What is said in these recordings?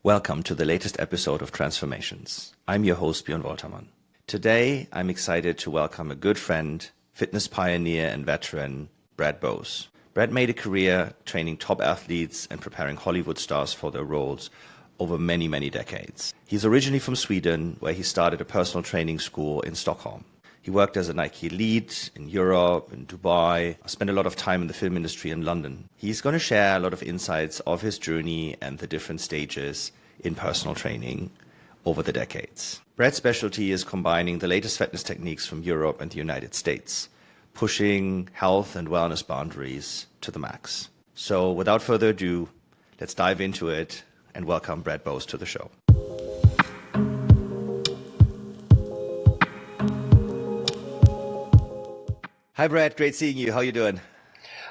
Welcome to the latest episode of Transformations. I'm your host, Björn Woltermann. Today, I'm excited to welcome a good friend, fitness pioneer and veteran, Brad Bose. Brad made a career training top athletes and preparing Hollywood stars for their roles over many, many decades. He's originally from Sweden, where he started a personal training school in Stockholm. He worked as a Nike lead in Europe, in Dubai, spent a lot of time in the film industry in London. He's going to share a lot of insights of his journey and the different stages in personal training over the decades. Brad's specialty is combining the latest fitness techniques from Europe and the United States, pushing health and wellness boundaries to the max. So without further ado, let's dive into it and welcome Brad Bose to the show. Hi, Brad. Great seeing you. How are you doing?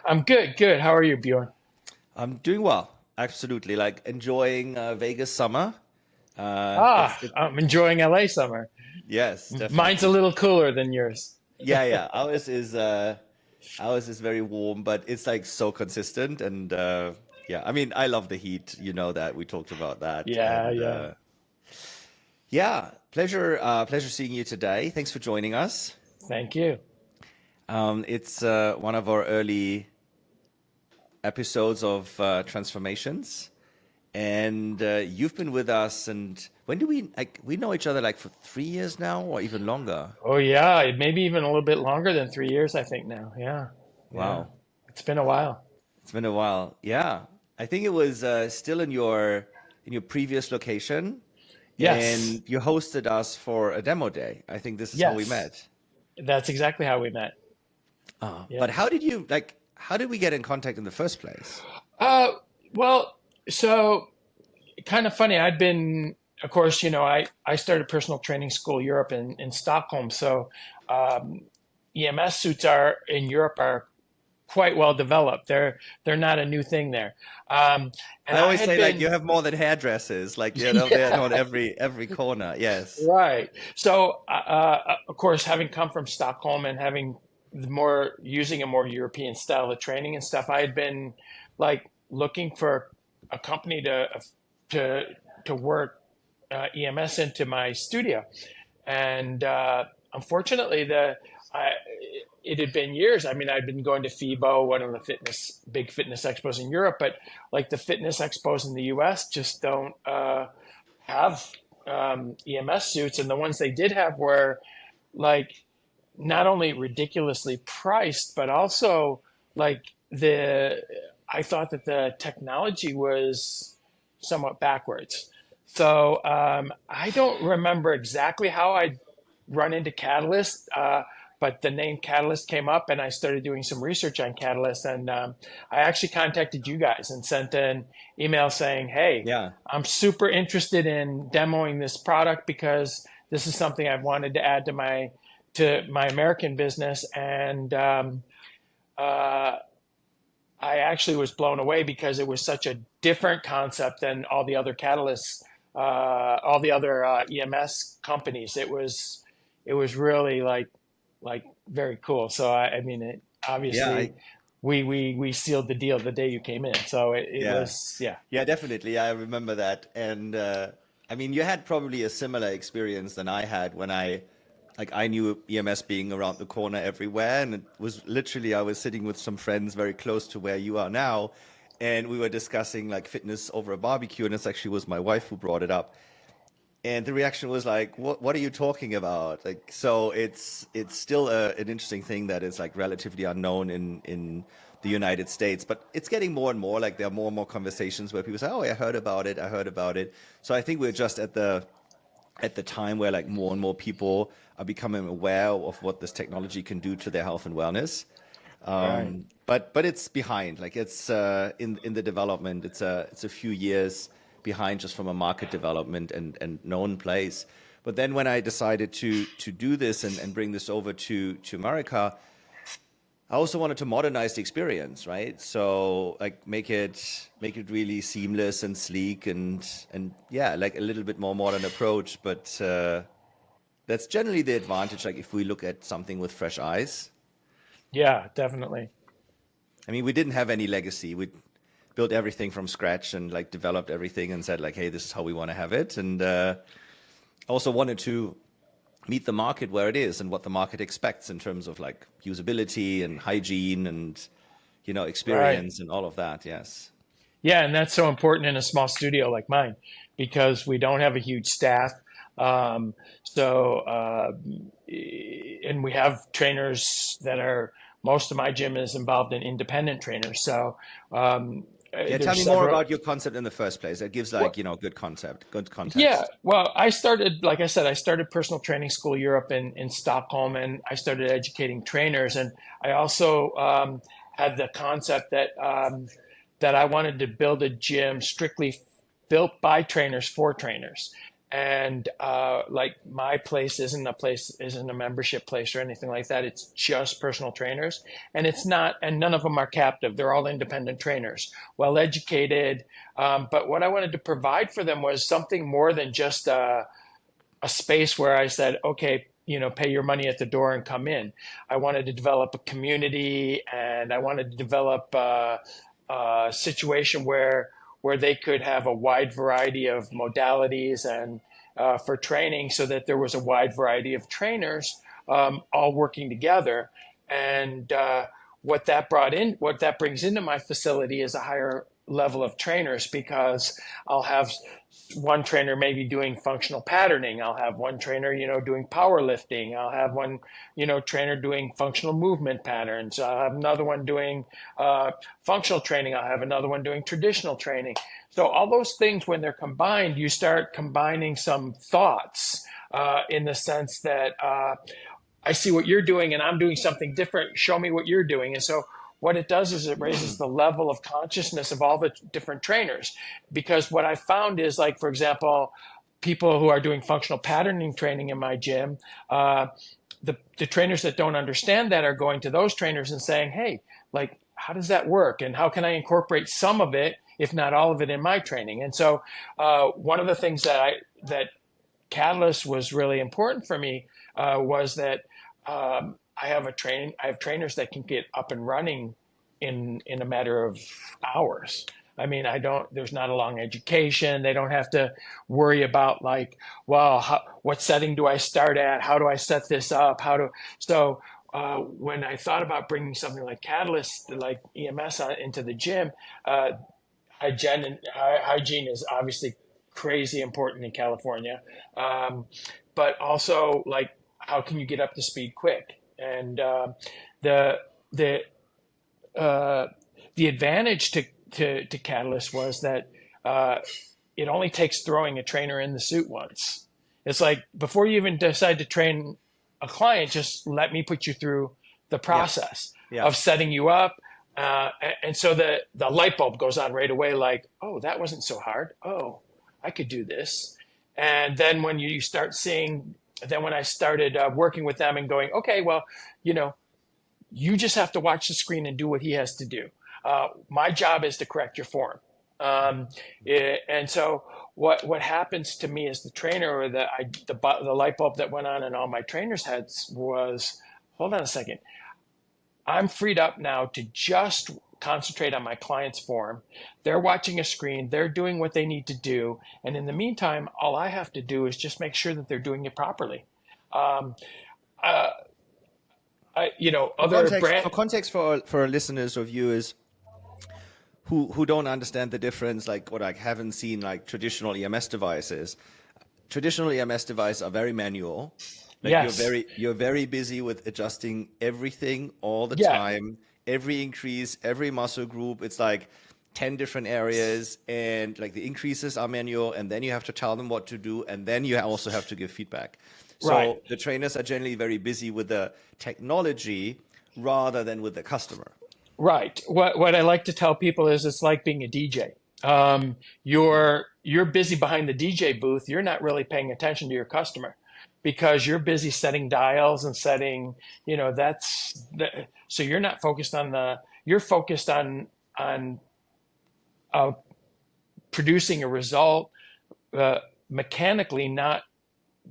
I'm good. Good. How are you, Bjorn? I'm doing well. Absolutely. Enjoying Vegas summer. I'm enjoying LA summer. Yes, definitely. Mine's a little cooler than yours. Yeah. Ours is very warm, but it's so consistent. And I mean, I love the heat. You know that we talked about that. Yeah. Pleasure seeing you today. Thanks for joining us. Thank you. It's one of our early episodes of Transformations, and you've been with us. And when do we know each other for 3 years now, or even longer? Oh yeah, maybe even a little bit longer than 3 years, I think now. Yeah. Wow. It's been a while. It's been a while. Yeah. I think it was still in your previous location. Yes. And you hosted us for a demo day. I think this is how we met. That's exactly how we met. Yeah. But how did we get in contact in the first place? Well, so kind of funny. I'd been, of course, I started personal training school Europe in Stockholm. So EMS suits in Europe are quite well developed. They're not a new thing there. And I always say you have more than hairdressers, they're on every corner. Yes. Right. So of course, having come from Stockholm and having using a more European style of training and stuff, I had been looking for a company to work EMS into my studio. And unfortunately, it had been years. I mean, I'd been going to FIBO, one of the big fitness expos in Europe, but the fitness expos in the US just don't have EMS suits. And the ones they did have were not only ridiculously priced, but also I thought that the technology was somewhat backwards. So I don't remember exactly how I run into Katalyst, but the name Katalyst came up and I started doing some research on Katalyst. And I actually contacted you guys and sent an email saying, hey, I'm super interested in demoing this product because this is something I've wanted to add to my American business. And I actually was blown away because it was such a different concept than all the other Katalysts, all the other EMS companies. It was really very cool. So I mean, obviously we sealed the deal the day you came in. So it was. Yeah, definitely. I remember that. And I mean, you had probably a similar experience than I had when I knew EMS being around the corner everywhere. And it was literally, I was sitting with some friends very close to where you are now. And we were discussing fitness over a barbecue. And it actually was my wife who brought it up. And the reaction was what are you talking about? So it's still an interesting thing that is relatively unknown in the United States, but it's getting more and more. There are more and more conversations where people say, oh, I heard about it. So I think we're just at the time where more and more people are becoming aware of what this technology can do to their health and wellness. Right. But it's behind, it's in the development. It's a few years behind just from a market development and known place. But then when I decided to do this and bring this over to America, I also wanted to modernize the experience, right? So make it really seamless and sleek and a little bit more modern approach. But that's generally the advantage. If we look at something with fresh eyes. Yeah, definitely. I mean, we didn't have any legacy. built everything from scratch and like developed everything and said like, hey, this is how we want to have it. And also wanted to meet the market where it is and what the market expects in terms of like usability and hygiene and, you know, Right. experience and all of that. Yes. Yeah, and that's so important in a small studio like mine because we don't have a huge staff. Um, so, and we have trainers that are, most of my gym is involved in independent trainers. So, Yeah. Tell there's me more several. about your concept in the first place. That gives like, you know, good concept, good Yeah, context. well, I started, like I said, I started Personal Training School Europe in Stockholm, and I started educating trainers. And I also had the concept that I wanted to build a gym strictly built by trainers for trainers. And like my place isn't a membership place or anything like that. It's just personal trainers, and it's not, and none of them are captive. They're all independent trainers, well educated. But what I wanted to provide for them was something more than just a space where I said, okay, you know, pay your money at the door and come in. I wanted to develop a community, and I wanted to develop a situation where they could have a wide variety of modalities and for training, so that there was a wide variety of trainers all working together. And what that brings into my facility is a higher level of trainers, because I'll have one trainer maybe doing functional patterning. I'll have one trainer, you know, doing powerlifting. I'll have one, you know, trainer doing functional movement patterns. I'll have another one doing functional training. I'll have another one doing traditional training. So all those things, when they're combined, you start combining some thoughts in the sense that I see what you're doing and I'm doing something different. Show me what you're doing. And so what it does is it raises the level of consciousness of all the different trainers. Because what I found is, like, for example, people who are doing functional patterning training in my gym, the trainers that don't understand that are going to those trainers and saying, hey, like, how does that work? And how can I incorporate some of it, if not all of it, in my training? And so one of the things that Katalyst was really important for me was that I have trainers that can get up and running in a matter of hours. I mean, there's not a long education. They don't have to worry about like, well, what setting do I start at? How do I set this up? When I thought about bringing something like Katalyst, like EMS into the gym, hygiene is obviously crazy important in California. But also, like, how can you get up to speed quick? And the the the advantage to Katalyst was that it only takes throwing a trainer in the suit once. It's like, before you even decide to train a client, just let me put you through the Yeah. process Yeah. of setting you up. And so the light bulb goes on right away, like, oh, that wasn't so hard. Oh, I could do this. And then when you start seeing, then when I started working with them and going, okay, well, you know, you just have to watch the screen and do what he has to do. My job is to correct your form. And so what happens to me as the trainer, or the light bulb that went on in all my trainers' heads was, hold on a second. I'm freed up now to just concentrate on my client's form. They're watching a screen. They're doing what they need to do. And in the meantime, all I have to do is just make sure that they're doing it properly. Um, uh, For other context, brand. for context for our listeners or viewers who don't understand the difference, like, or like haven't seen like traditional EMS devices. Traditional EMS devices are very manual. Like Yes. you're very busy with adjusting everything all the Yeah. time, every increase, every muscle group. It's like 10 different areas, and like the increases are manual, and then you have to tell them what to do, and then you also have to give feedback. Right. So the trainers are generally very busy with the technology rather than with the customer. Right. What I like to tell people is, it's like being a DJ. You're busy behind the DJ booth. You're not really paying attention to your customer, because you're busy setting dials and setting, so you're not focused on you're focused on producing a result mechanically, not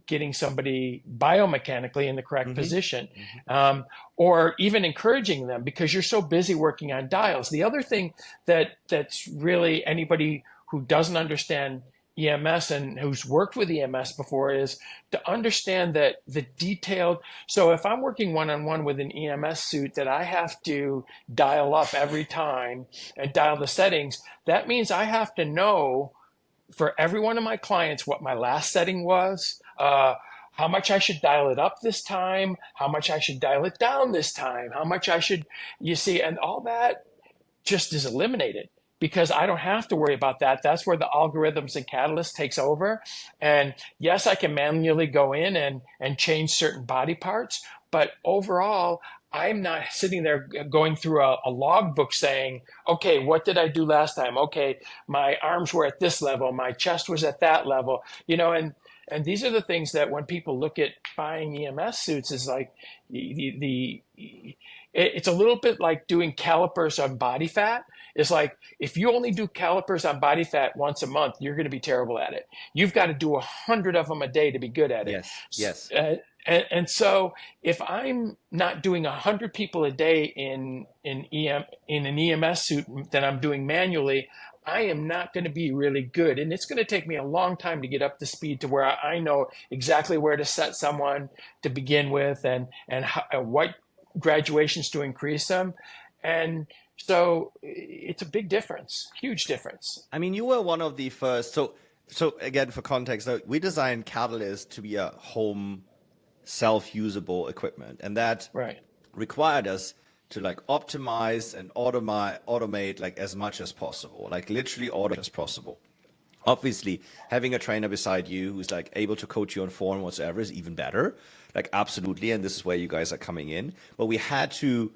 getting somebody biomechanically in the correct Mm-hmm. position, Mm-hmm. or even encouraging them because you're so busy working on dials. The other thing that's really anybody who doesn't understand EMS and who's worked with EMS before is to understand that the detailed. So if I'm working one-on-one with an EMS suit that I have to dial up every time and dial the settings, that means I have to know for every one of my clients what my last setting was, how much I should dial it up this time, how much I should dial it down this time, how much I should, you see, and all that just is eliminated because I don't have to worry about that. That's where the algorithms and Katalyst takes over. And yes, I can manually go in and change certain body parts, but overall, I'm not sitting there going through a logbook saying, okay, what did I do last time? Okay, my arms were at this level, my chest was at that level, and these are the things that when people look at buying EMS suits is like it's a little bit like doing calipers on body fat. It's like if you only do calipers on body fat once a month, you're going to be terrible at it. You've got to do 100 of them a day to be good at it. Yes. Yes. And so if I'm not doing 100 people a day in an EMS suit that I'm doing manually, I am not going to be really good. And it's going to take me a long time to get up to speed to where I know exactly where to set someone to begin with and what graduations to increase them. And so it's a big difference, huge difference. I mean, you were one of the first. So again, for context, we designed Katalyst to be a home self-usable equipment, and that Right. required us to like optimize and automate like as much as possible, like literally automate as possible. Obviously, having a trainer beside you who's like able to coach you on form whatsoever is even better. Like absolutely, and this is where you guys are coming in. But we had to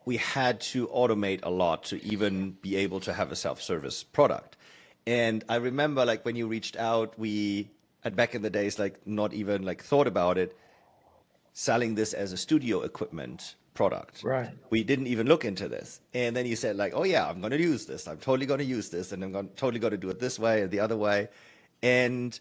automate a lot to even be able to have a self-service product. And I remember like when you reached out, we had back in the days like not even like thought about it, selling this as a studio equipment product. Right. We didn't even look into this. And then you said like, oh yeah, I'm going to use this. I'm totally going to use this, and totally going to do it this way and the other way. And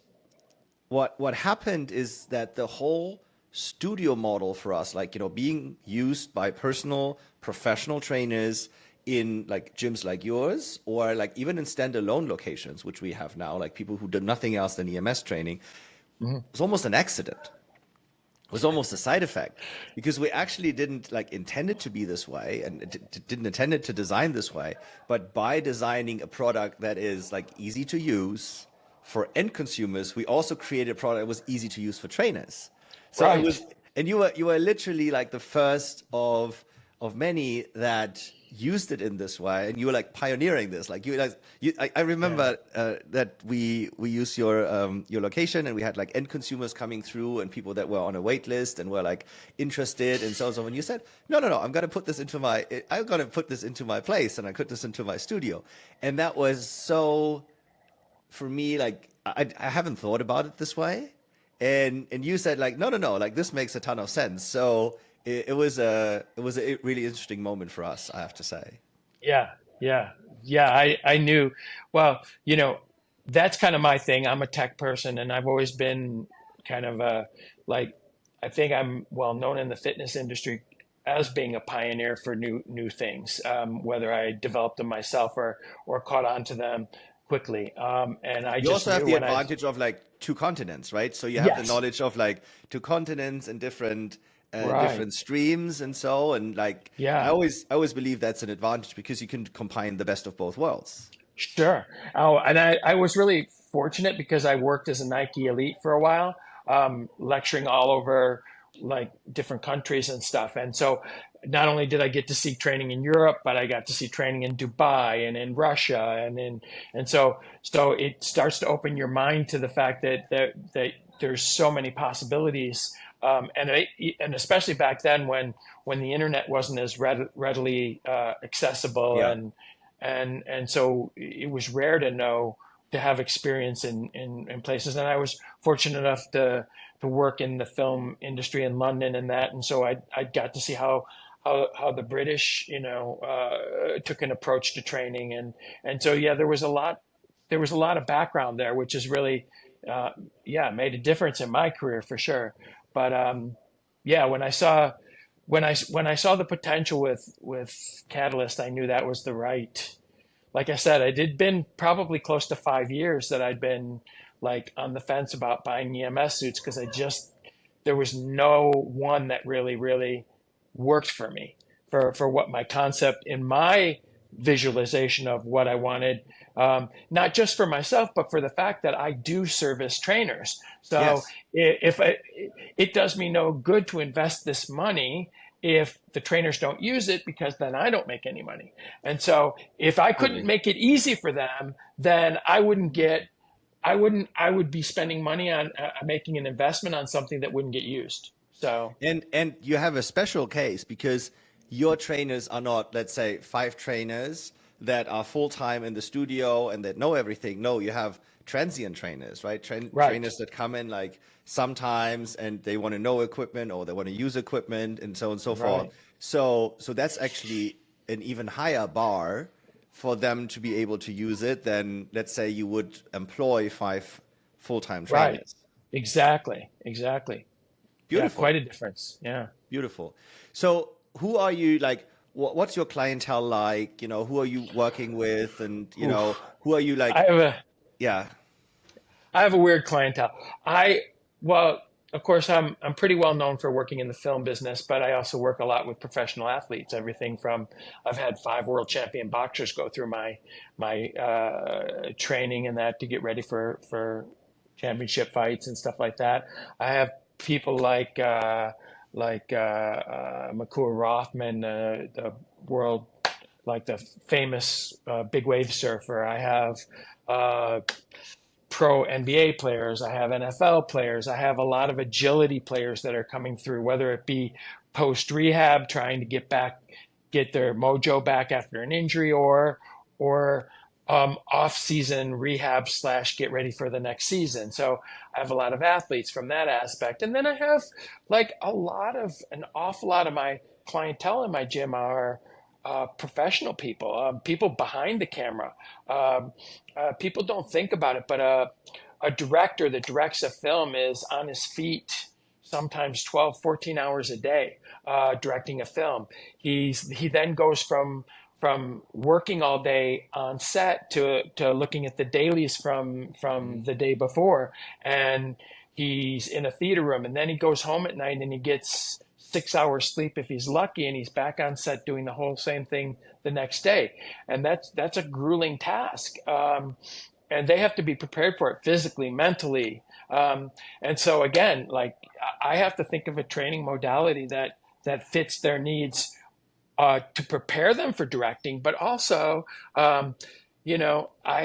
what happened is that the whole studio model for us, like, being used by personal professional trainers in like gyms like yours, or like even in standalone locations, which we have now, like people who do nothing else than EMS training, was almost an accident. It was almost a side effect because we actually didn't like intend it to be this way, and didn't intend it to design this way. But by designing a product that is like easy to use for end consumers, we also created a product that was easy to use for trainers. So it Right. was, and you were literally like the first of many that used it in this way, and you were like pioneering this. Like I Yeah. remember that we used your location, and we had like end consumers coming through and people that were on a wait list and were like interested and so on. So when you said, no, I'm gonna put this into my place, and I put this into my studio, and that was so for me like I haven't thought about it this way, and you said like no, like this makes a ton of sense. So it was a really interesting moment for us, I have to say. Yeah, yeah, yeah. I knew. Well, that's kind of my thing. I'm a tech person, and I've always been kind of like I think I'm well known in the fitness industry as being a pioneer for new things. Whether I developed them myself or caught on to them quickly. And I You just also have knew the when I advantage of like two continents, right? So you have the yes, knowledge of like two continents and right, different streams, and like I yeah. always I always believe that's an advantage because you can combine the best of both worlds. Sure. Oh, and I was really fortunate because I worked as a Nike elite for a while, lecturing all over like different countries and stuff. And so not only did I get to see training in Europe, but I got to see training in Dubai and in Russia and so it starts to open your mind to the fact that there's so many possibilities. And especially back then when the internet wasn't as readily accessible Yeah. and so it was rare to have experience in places. And I was fortunate enough to work in the film industry in London and that, and so I got to see how the British took an approach to training, and so yeah, there was a lot of background there, which is really yeah, made a difference in my career for sure. But yeah, when I saw the potential with Katalyst, I knew that was the right. Like I said, it had been probably close to 5 years that I'd been like on the fence about buying EMS suits because there was no one that really worked for me for what my concept in my visualization of what I wanted, not just for myself, but for the fact that I do service trainers. So Yes. it does me no good to invest this money if the trainers don't use it because then I don't make any money. And so if I couldn't Absolutely. make it easy for them, then I would be spending money on making an investment on something that wouldn't get used. So And you have a special case because your trainers are not, let's say, five trainers that are full time in the studio and that know everything. No, you have transient trainers, right? right, Trainers that come in like sometimes and they want to know equipment or they want to use equipment and so on and so forth. right, So that's actually an even higher bar for them to be able to use it than, let's say, you would employ five full-time right. trainers. Exactly. Yeah, Beautiful. quite a difference. Yeah. Beautiful. So, who are you like? What's your clientele like? Who are you working with, and Oof. who are you I like? have a Yeah, I have a weird clientele. Well, of course, I'm pretty well known for working in the film business, but I also work a lot with professional athletes. Everything from I've had 5 world champion boxers go through my training and that to get ready for championship fights and stuff like that. I have people like Makua Rothman, the world like the famous big wave surfer. I have uh, pro NBA players, I have NFL players, I have a lot of agility players that are coming through, whether it be post rehab, trying to get their mojo back after an injury, or off season rehab slash get ready for the next season. So I have a lot of athletes from that aspect, and then I have like an awful lot of my clientele in my gym are professional people, people behind the camera. Um, People don't think about it, but a director that directs a film is on his feet sometimes 12, 14 hours a day directing a film. He then goes from working all day on set to looking at the dailies from the day before, and he's in a theater room, and then he goes home at night and he gets 6 hours sleep if he's lucky, and he's back on set doing the whole same thing the next day. And that's a grueling task, and they have to be prepared for it physically, mentally. And so again, like I have to think of a training modality that fits their needs to prepare them for directing, but also, I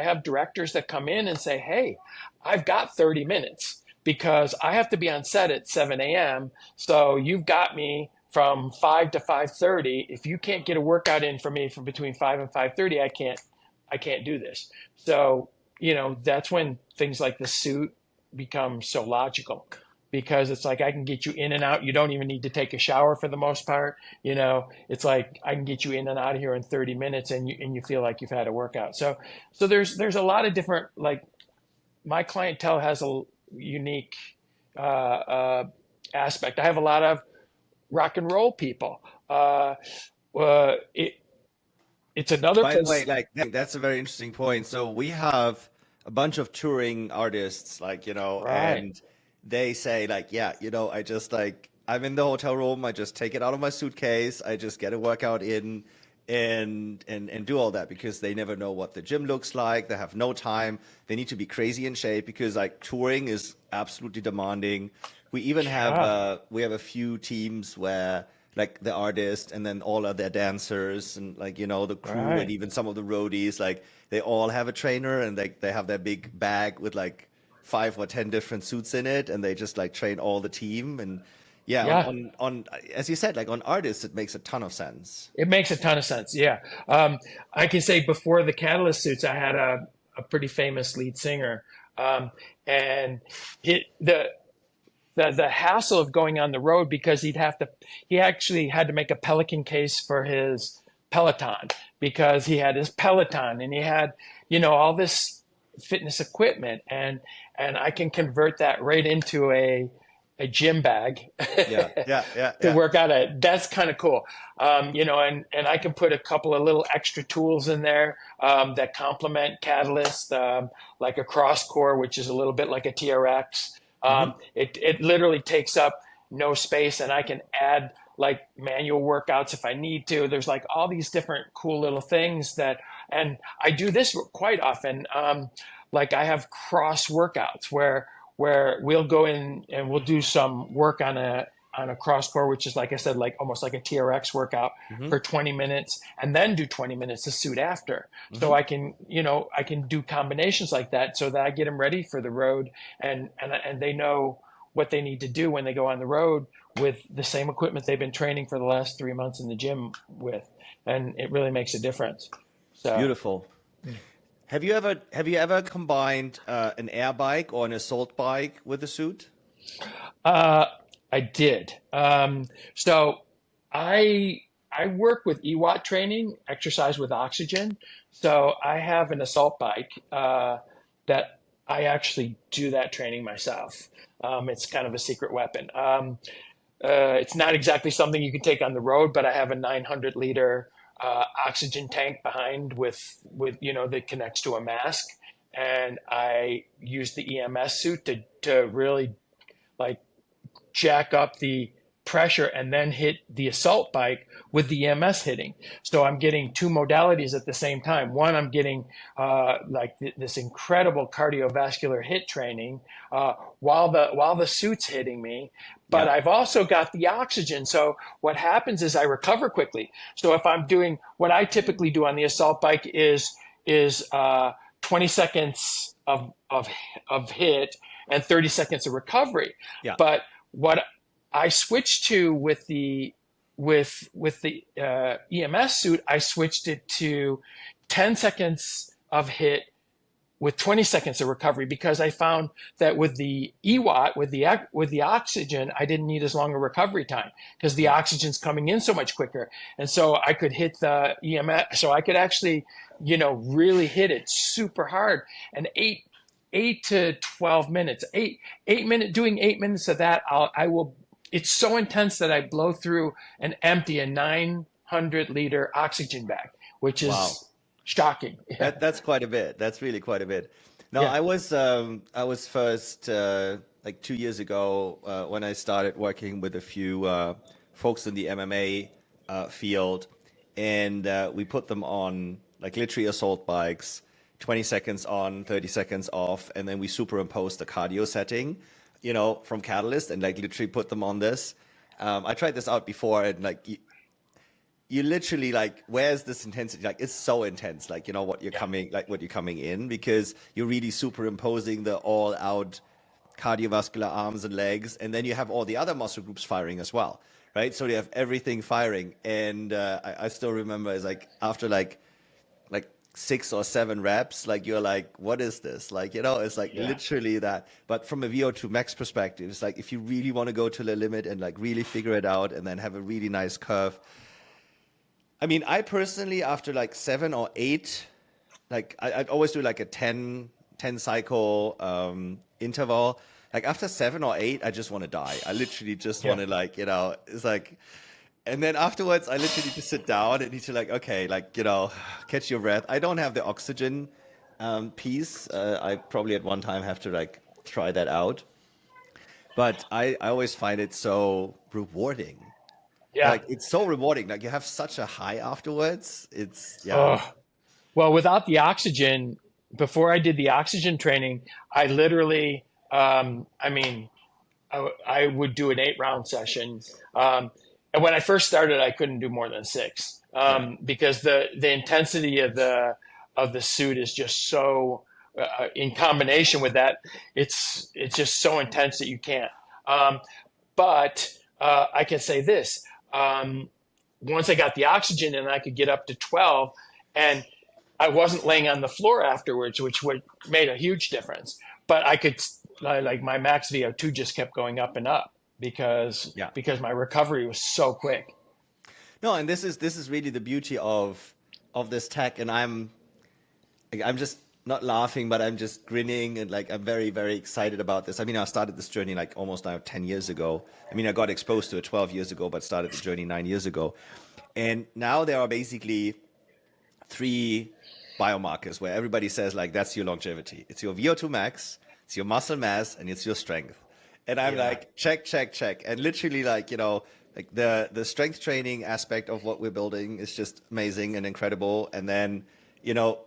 have directors that come in and say, "Hey, I've got 30 minutes because I have to be on set at 7 a.m. So you've got me from 5 to 5:30. If you can't get a workout in for me from between 5 and 5:30, I can't do this." So, that's when things like the suit become so logical because it's like I can get you in and out. You don't even need to take a shower for the most part. It's like I can get you in and out of here in 30 minutes and you feel like you've had a workout. So there's a lot of different, like, my clientele has a unique aspect. I have a lot of rock and roll people. It, it's another by the way, place. like that's a very interesting point. So we have a bunch of touring artists, like, Right. and they say like, yeah, I just like I'm in the hotel room, I just take it out of my suitcase, I just get a workout in and do all that because they never know what the gym looks like. They have no time. They need to be crazy in shape because like touring is absolutely demanding. Yeah. We have a few teams where like the artist and then all of their dancers and like the crew and Right. even some of the roadies, like they all have a trainer and they have their big bag with like 5 or 10 different suits in it and they just like train all the team. And yeah, Yeah. on as you said, like on artists it makes a ton of sense. It makes a ton of sense. Yeah. I can say before the Catalyst suits, I had a pretty famous lead singer. Um, and it, the hassle of going on the road because he actually had to make a Pelican case for his Peloton because he had his Peloton and he had, all this fitness equipment, and I can convert that right into a gym bag Yeah, yeah, yeah, to yeah. work out at. That's kind of cool. And I can put a couple of little extra tools in there that complement Katalyst, like a cross core, which is a little bit like a TRX. Hmm. It literally takes up no space, and I can add like manual workouts if I need to. There's like all these different cool little things and I do this quite often. Like I have cross workouts where we'll go in and we'll do some work on a cross core, which is like I said, like almost like a TRX workout Hmm. for 20 minutes, and then do 20 minutes of suit after. So Hmm. I can do combinations like that so that I get them ready for the road, and they know what they need to do when they go on the road with the same equipment they've been training for the last 3 months in the gym with, and it really makes a difference. So. Beautiful. Have you ever combined an air bike or an assault bike with a suit? Uh, I did. So I I work with EWAT training, exercise with oxygen. So I have an assault bike that I actually do that training myself. It's kind of a secret weapon. It's not exactly something you can take on the road, but I have a 900 liter oxygen tank behind with that connects to a mask, and I use the EMS suit to really like jack up the pressure and then hit the assault bike with the EMS hitting. So I'm getting two modalities at the same time. One, I'm getting this incredible cardiovascular hit training while the suit's hitting me. But Yeah. I've also got the oxygen. So what happens is I recover quickly. So if I'm doing what I typically do on the assault bike is 20 seconds of hit and 30 seconds of recovery. Yeah. But what I switched to with the EMS suit, I switched it to 10 seconds of hit with 20 seconds of recovery, because I found that with the EWAT, with the oxygen, I didn't need as long a recovery time because the Yeah. oxygen's coming in so much quicker. And so I could hit the EMS, so I could actually, really hit it super hard. And 8 to 12 minutes, doing 8 minutes of that, I will, it's so intense that I blow through and empty a 900 liter oxygen bag, which Wow. is shocking. Yeah. That's quite a bit. That's really quite a bit. No, Yeah. I was first like 2 years ago when I started working with a few folks in the MMA field, and we put them on like literally assault bikes, 20 seconds on, 30 seconds off, and then we superimposed the cardio setting, from Katalyst, and like literally put them on this. I tried this out before, and like you literally like, where's this intensity? Like it's so intense, like Yeah. what you're coming in, because you're really superimposing the all out cardiovascular arms and legs, and then you have all the other muscle groups firing as well, right? So you have everything firing, and I still remember it's like after like 6 or 7 reps, like you're like, what is this? Like, it's like Yeah. literally that. But from a VO2 max perspective, it's like if you really want to go to the limit and like really figure it out and then have a really nice curve. I mean, I personally, after like 7 or 8, like I'd always do like a 10 cycle interval. Like after 7 or 8, I just want to die. I literally just Yeah. want to like, it's like, and then afterwards, I literally just sit down and need to like, okay, like, catch your breath. I don't have the oxygen piece. I probably at one time have to like try that out. But I always find it so rewarding. Yeah. Like it's so rewarding. Like you have such a high afterwards. It's yeah. Oh, well, without the oxygen, before I did the oxygen training, I literally, I mean, I would do an 8 round session. And when I first started, I couldn't do more than six, Yeah. because the intensity of the suit is just so, in combination with that, it's just so intense that you can't. Um, but I can say this: once I got the oxygen and I could get up to 12, and I wasn't laying on the floor afterwards, which would made a huge difference. But I could, like my max VO2 just kept going up and up because Yeah. my recovery was so quick. No, and this is really the beauty of this tech, and I'm just not laughing, but I'm just grinning and like I'm very, very excited about this. I mean, I started this journey like almost now 10 years ago. I mean, I got exposed to it 12 years ago, but started the journey 9 years ago. And now there are basically three biomarkers where everybody says like that's your longevity. It's your VO2 max, it's your muscle mass, and it's your strength. And I'm Yeah. like, check, check, check. And literally like, like the strength training aspect of what we're building is just amazing and incredible. And then, you know,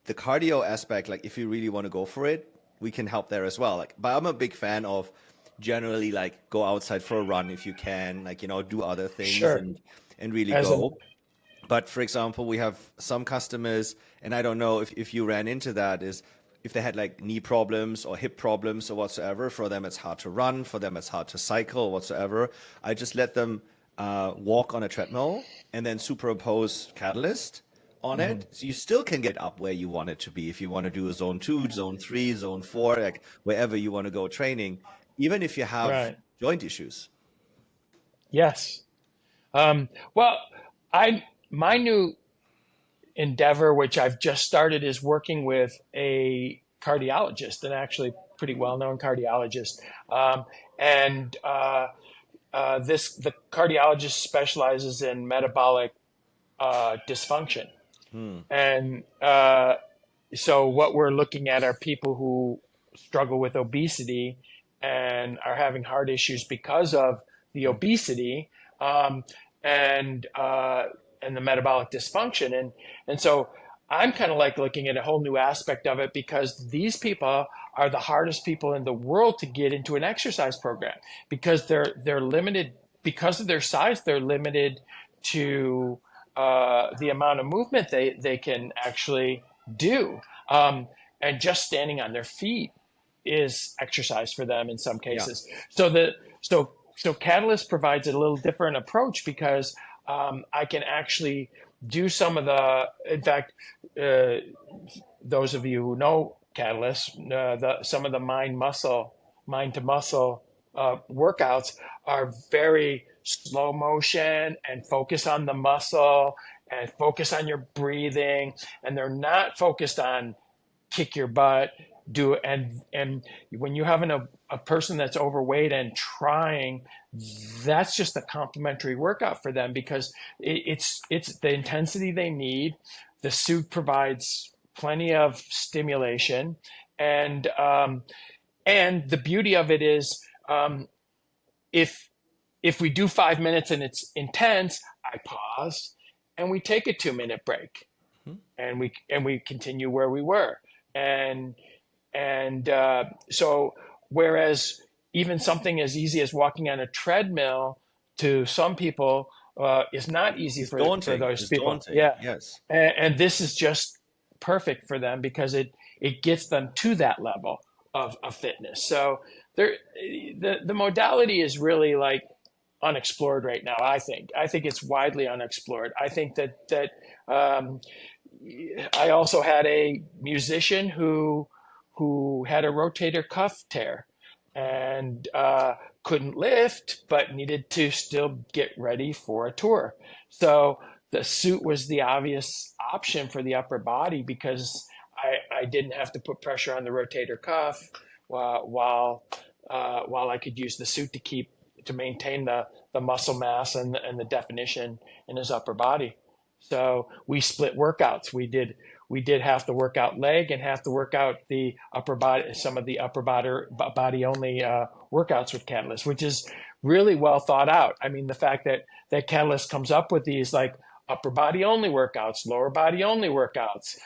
the cardio aspect, like if you really want to go for it, we can help there as well. Like, but I'm a big fan of generally like go outside for a run if you can, like, do other things Sure. and really As an go. But for example, we have some customers, and I don't know if you ran into that, is if they had like knee problems or hip problems or whatsoever, for them it's hard to run, for them it's hard to cycle or whatsoever. I just let them walk on a treadmill and then superimpose Katalyst on Mhm. it. So you still can get up where you want it to be. If you want to do a zone 2, zone 3, zone 4, like wherever you want to go training, even if you have Right. joint issues. Yes. Well, my new endeavor, which I've just started, is working with a cardiologist, and actually pretty well-known cardiologist. And the cardiologist specializes in metabolic dysfunction. Hmm. And so what we're looking at are people who struggle with obesity and are having heart issues because of the obesity, um, and uh, and the metabolic dysfunction. And so I'm kind of like looking at a whole new aspect of it, because these people are the hardest people in the world to get into an exercise program, because they're limited because of their size. They're limited to the amount of movement they can actually do. And just standing on their feet is exercise for them in some Yeah. cases. So Catalyst provides a little different approach, because I can actually do some of the. In fact, uh, those of you who know Catalyst, some of the mind to muscle workouts are very slow motion and focus on the muscle and focus on your breathing, and they're not focused on kick your butt, do. And when you have a person that's overweight and trying, that's just a complimentary workout for them, because it's the intensity they need. The suit provides plenty of stimulation, and the beauty of it is, if we do 5 minutes and it's intense, I pause and we take a 2 minute break, Hmm. and we continue where we were. And so, whereas even something as easy as walking on a treadmill to some people is not easy It's for daunting. those It's people. daunting. Yeah. Yes. And this is just perfect for them, because it gets them to that level of fitness. So the modality is really like unexplored right now. I think it's widely unexplored. I think that um, I also had a musician who had a rotator cuff tear, and couldn't lift, but needed to still get ready for a tour. So the suit was the obvious option for the upper body, because I didn't have to put pressure on the rotator cuff while I could use the suit to maintain the muscle mass and the definition in his upper body. So we split workouts. We did half the workout leg and half the workout the upper body, some of the upper body only workouts with Catalyst, which is really well thought out. I mean, the fact that Catalyst comes up with these like upper body only workouts, lower body only workouts,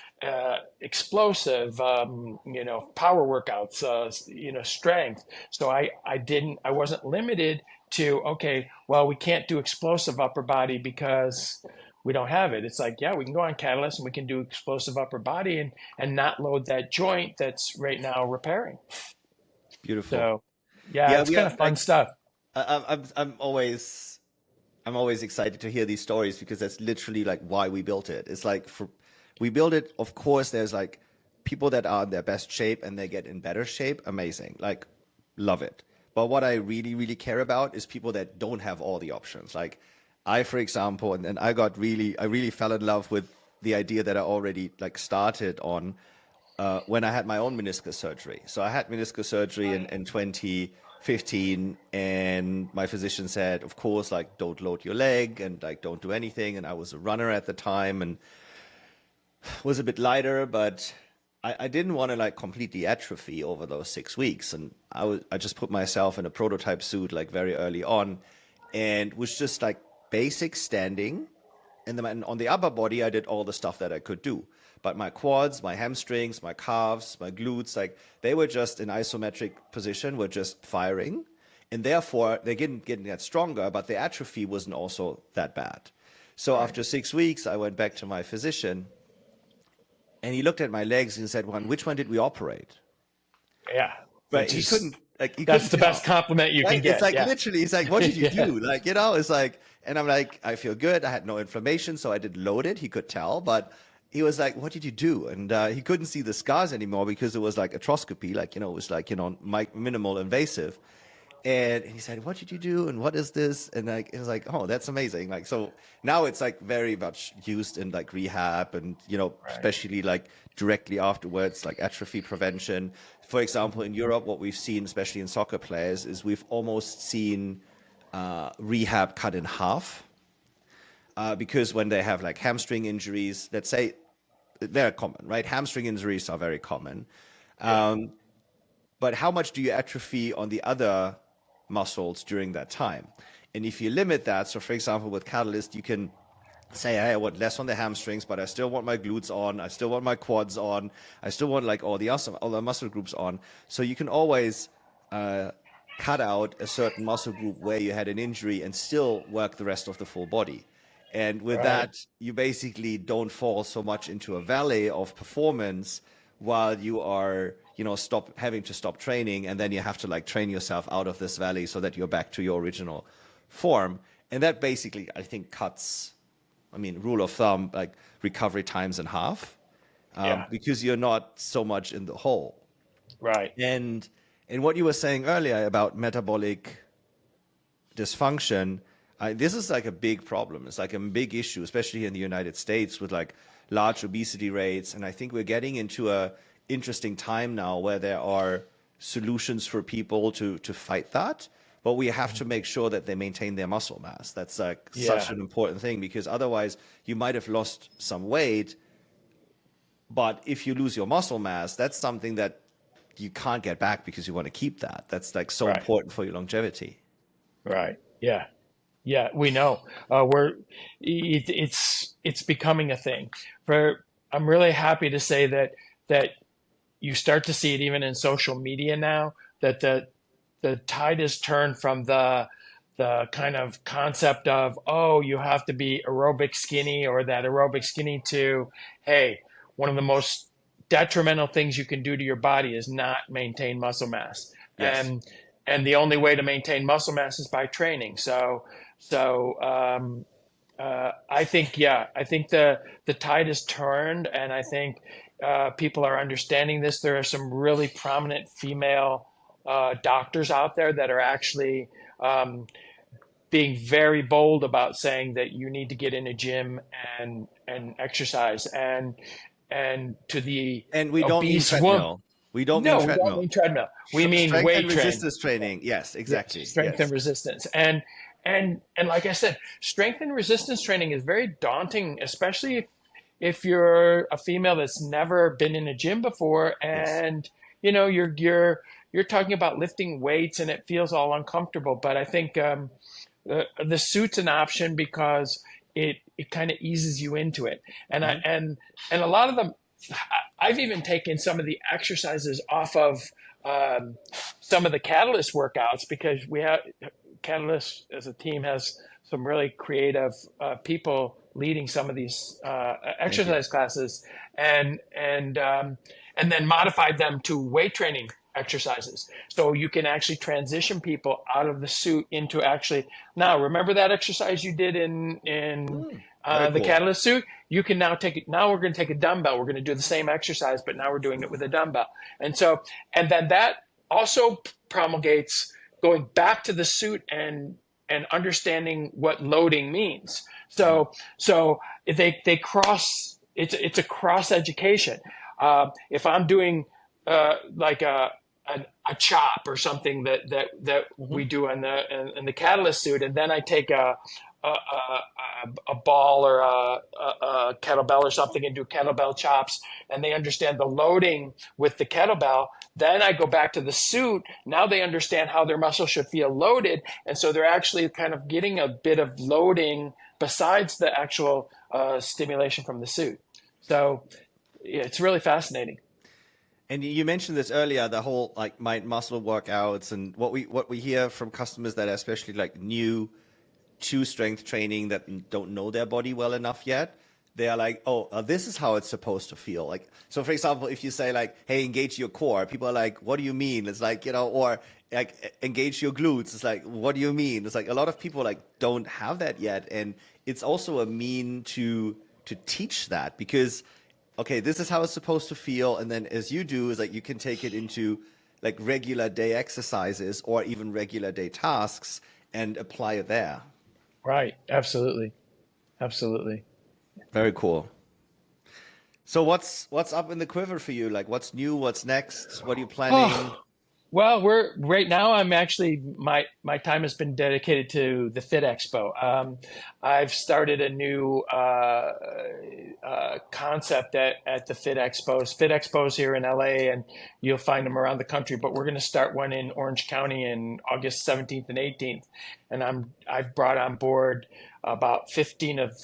explosive, power workouts, strength. So I wasn't limited to, okay, well, we can't do explosive upper body because we don't have it. It's like, yeah, we can go on Catalyst and we can do explosive upper body and not load that joint that's right now repairing. Beautiful. So yeah, Yeah, it's we kind are of fun like stuff. I'm always excited to hear these stories because that's literally like why we built it. It's like we build it. Of course, there's like people that are in their best shape and they get in better shape. Amazing, like love it. But what I really, really care about is people that don't have all the options. Like I, for example, and I really fell in love with the idea that I already like started on. when I had my own meniscus surgery. So I had meniscus surgery in 2015, and my physician said, of course, like, don't load your leg and like don't do anything. And I was a runner at the time and was a bit lighter, but I didn't want to like completely atrophy over those 6 weeks. And I just put myself in a prototype suit like very early on, and was just like basic standing. And then on the upper body, I did all the stuff that I could do. But my quads, my hamstrings, my calves, my glutes, like they were just in isometric position, were just firing. And therefore, they didn't get that stronger, but the atrophy wasn't also that bad. So after 6 weeks, I went back to my physician, and he looked at my legs and said, "Well, which one did we operate?" Yeah. But he couldn't, like, That's the best compliment you can get. It's like, yeah. literally, it's like, what did you do? Like, it's like, and I'm like, I feel good. I had no inflammation, so I did load it. He could tell, but he was like, what did you do? And he couldn't see the scars anymore because it was like arthroscopy, like, it was like, minimal invasive. And he said, what did you do? And what is this? And like, it was like, oh, that's amazing. Like, so now it's like very much used in like rehab and, especially like directly afterwards, like atrophy prevention. For example, in Europe, what we've seen, especially in soccer players, is we've almost seen rehab cut in half. Because when they have like hamstring injuries, let's say they're common, right? Hamstring injuries are very common. But how much do you atrophy on the other muscles during that time? And if you limit that, so for example, with Katalyst, you can say, hey, I want less on the hamstrings, but I still want my glutes on. I still want my quads on. I still want like all the muscle groups on. So you can always cut out a certain muscle group where you had an injury and still work the rest of the full body. And with that, you basically don't fall so much into a valley of performance while you are, having to stop training, and then you have to like train yourself out of this valley so that you're back to your original form. And that basically, I think, cuts, rule of thumb, like recovery times in half, because you're not so much in the hole. Right. And what you were saying earlier about metabolic dysfunction, this is like a big problem. It's like a big issue, especially in the United States with like large obesity rates. And I think we're getting into a interesting time now where there are solutions for people to fight that, but we have to make sure that they maintain their muscle mass. That's like such an important thing, because otherwise you might have lost some weight, but if you lose your muscle mass, that's something that you can't get back because you want to keep that. That's like so important for your longevity. Right. Yeah. Yeah, we know. It's becoming a thing. I'm really happy to say that you start to see it even in social media now, that the tide has turned from the kind of concept of, oh, you have to be aerobic skinny or that aerobic skinny, to, hey, one of the most detrimental things you can do to your body is not maintain muscle mass. Yes. And the only way to maintain muscle mass is by training. So I think the tide has turned, and I think people are understanding this. There are some really prominent female doctors out there that are actually being very bold about saying that you need to get in a gym and exercise, and to the we don't mean treadmill. We don't mean treadmill. We don't mean treadmill. We mean strength weight and resistance training. Yes, exactly. Yes, strength and resistance. And like I said, strength and resistance training is very daunting, especially if you're a female that's never been in a gym before, and you're talking about lifting weights and it feels all uncomfortable. But I think the suit's an option because it kind of eases you into it. And and a lot of them, I've even taken some of the exercises off of some of the Katalyst workouts, because we have Katalyst as a team has some really creative people leading some of these exercise classes, and then modified them to weight training exercises. So you can actually transition people out of the suit into actually, now remember that exercise you did in the Katalyst suit? You can now take it. Now we're going to take a dumbbell. We're going to do the same exercise, but now we're doing it with a dumbbell. And then that also promulgates going back to the suit and understanding what loading means. So they cross. It's a cross education. If I'm doing like a chop or something that we do in the Katalyst suit, and then I take a ball or a kettlebell or something and do kettlebell chops, and they understand the loading with the kettlebell. Then I go back to the suit. Now they understand how their muscle should feel loaded, and so they're actually kind of getting a bit of loading besides the actual stimulation from the suit. So yeah, it's really fascinating. And you mentioned this earlier, the whole like mind muscle workouts, and what we hear from customers that are especially like new to strength training that don't know their body well enough yet. They are like, oh, this is how it's supposed to feel. Like, so for example, if you say like, hey, engage your core, people are like, what do you mean? It's like, or like engage your glutes. It's like, what do you mean? It's like a lot of people like don't have that yet. And it's also a mean to teach that, because okay, this is how it's supposed to feel. And then as you do is like, you can take it into like regular day exercises or even regular day tasks and apply it there. Right. Absolutely. Absolutely. Very cool. So what's up in the quiver for you? Like what's new? What's next? What are you planning? Oh, well, we're right now. I'm actually my time has been dedicated to the Fit Expo. I've started a new concept at the Fit Expos. Fit Expos here in LA, and you'll find them around the country. But we're going to start one in Orange County in August 17th and 18th. And I've brought on board about 15 of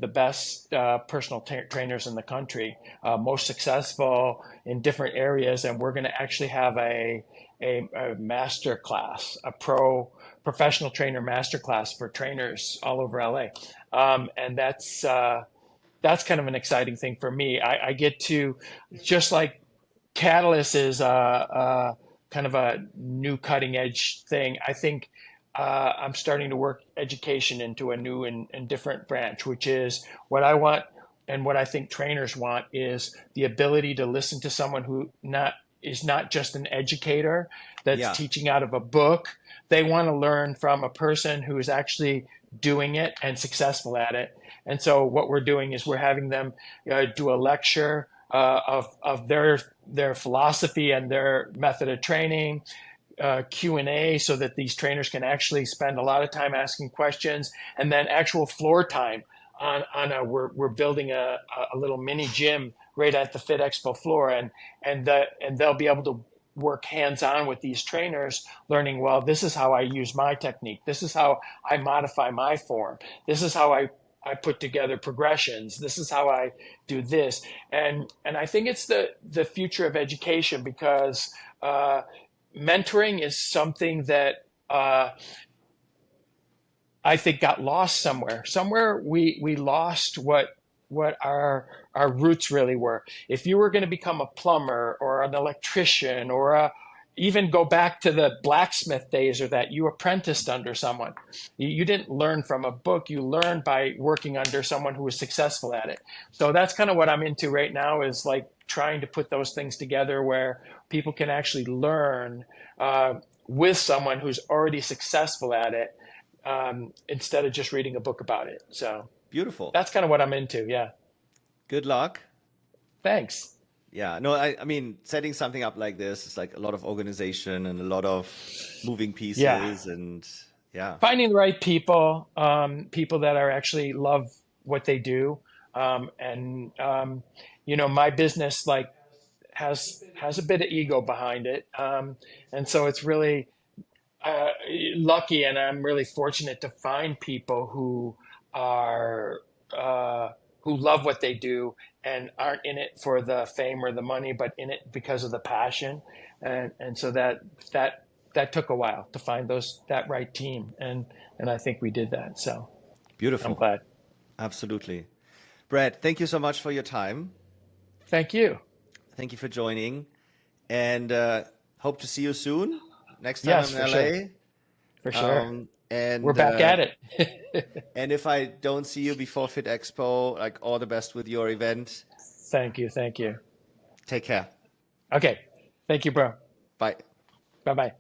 the best personal trainers in the country, most successful in different areas, and we're going to actually have a master class, a professional trainer master class for trainers all over LA, and that's kind of an exciting thing for me. I get to, just like Katalyst is kind of a new cutting edge thing. I think I'm starting to work education into a new and different branch, which is what I want and what I think trainers want, is the ability to listen to someone who is not just an educator that's Yeah. teaching out of a book. They want to learn from a person who is actually doing it and successful at it. And so what we're doing is we're having them do a lecture of their philosophy and their method of training, Q&A, so that these trainers can actually spend a lot of time asking questions, and then actual floor time we're building a little mini gym right at the Fit Expo floor, and they'll be able to work hands-on with these trainers, learning, well, this is how I use my technique. This is how I modify my form. This is how I put together progressions. This is how I do this. And I think it's the future of education, because mentoring is something that I think got lost somewhere. Somewhere we lost what our roots really were. If you were going to become a plumber or an electrician, or even go back to the blacksmith days, or that you apprenticed under someone, you didn't learn from a book. You learned by working under someone who was successful at it. So that's kind of what I'm into right now, is like trying to put those things together where people can actually learn with someone who's already successful at it, instead of just reading a book about it. So Beautiful. that's kind of what I'm into. Yeah. Good luck. Thanks. Yeah, no, I mean, setting something up like this is like a lot of organization and a lot of moving Yeah. pieces, and yeah, Finding the right people, people that are actually love what they do. And, my business like has a bit of ego behind it. And so it's really lucky, and I'm really fortunate to find people are, who love what they do and aren't in it for the fame or the money, but in it because of the passion. And so that took a while to find that right team. And I think we did that. So I'm beautiful. glad. Absolutely. Brad, thank you so much for your time. Thank you. Thank you for joining, and hope to see you soon. Next time Yes, I'm in for sure. LA. For sure. And We're back at it. and if I don't see you before Fit Expo, like all the best with your event. Thank you. Thank you. Take care. Okay. Thank you, bro. Bye. Bye-bye.